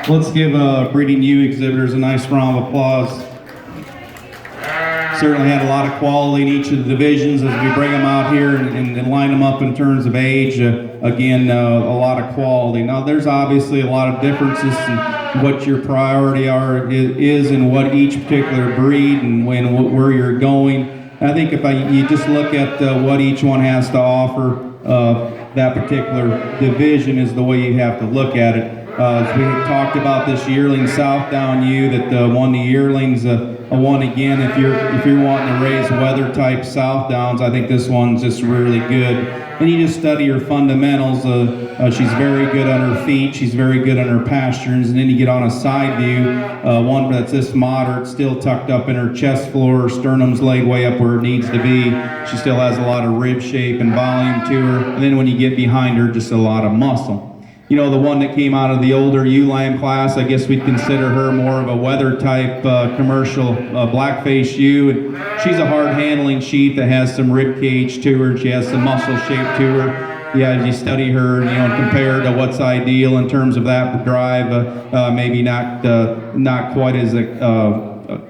Let's give Breeding U exhibitors a nice round of applause. Certainly had a lot of quality in each of the divisions as we bring them out here and line them up in terms of age. Again, a lot of quality. Now, there's obviously a lot of differences in what your priority is in what each particular breed and where you're going. And I think if you just look at what each one has to offer, that particular division is the way you have to look at it. As we talked about this yearling Southdown ewe that won the yearlings, one again. If you're wanting to raise weather type Southdowns, I think this one's just really good. And you just study her fundamentals. She's very good on her feet. She's very good on her pastures. And then you get on a side view, one that's this moderate, still tucked up in her chest floor. Her sternum's laid way up where it needs to be. She still has a lot of rib shape and volume to her. And then when you get behind her, just a lot of muscle. You know, the one that came out of the older ewe-lamb class, I guess we'd consider her more of a weather type commercial blackface ewe. And she's a hard handling sheep that has some rib cage to her. She has some muscle shape to her. Yeah, as you study her, you know, and compare to what's ideal in terms of that drive, maybe not quite as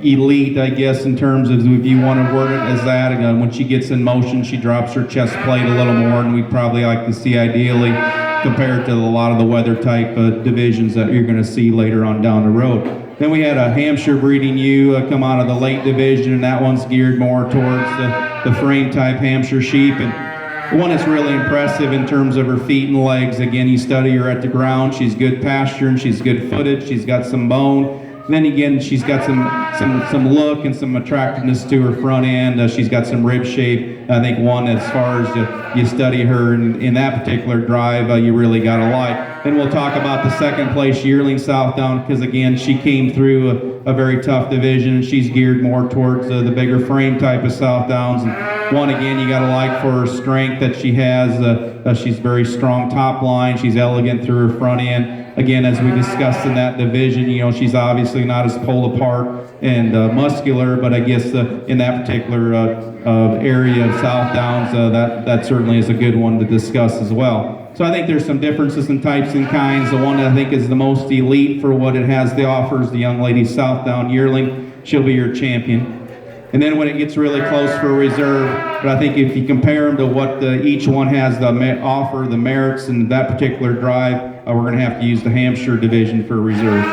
elite, I guess, in terms of if you want to word it as that. When she gets in motion, she drops her chest plate a little more, and we'd probably like to see ideally compared to a lot of the weather type divisions that you're going to see later on down the road. Then we had a Hampshire breeding ewe come out of the late division, and that one's geared more towards the frame type Hampshire sheep. And one that's really impressive in terms of her feet and legs. Again, you study her at the ground. She's good pasture and she's good footed. She's got some bone. And then again, she's got some look and some attractiveness to her front end. She's got some rib shape. I think one, as far as you study her in that particular drive, you really got to like. Then we'll talk about the second place yearling Southdown, because again, she came through a very tough division, and she's geared more towards the bigger frame type of Southdowns. And one, again, you got to like for her strength that she has. She's very strong top line. She's elegant through her front end. Again, as we discussed in that division, you know, she's obviously not as pulled apart and muscular, but I guess in that particular area of Southdowns, that certainly is a good one to discuss as well. So I think there's some differences in types and kinds. The one that I think is the most elite for what it has to offer is the young lady Southdown yearling. She'll be your champion. And then when it gets really close for a reserve, but I think if you compare them to what each one has to offer, the merits in that particular drive, we're going to have to use the Hampshire division for a reserve.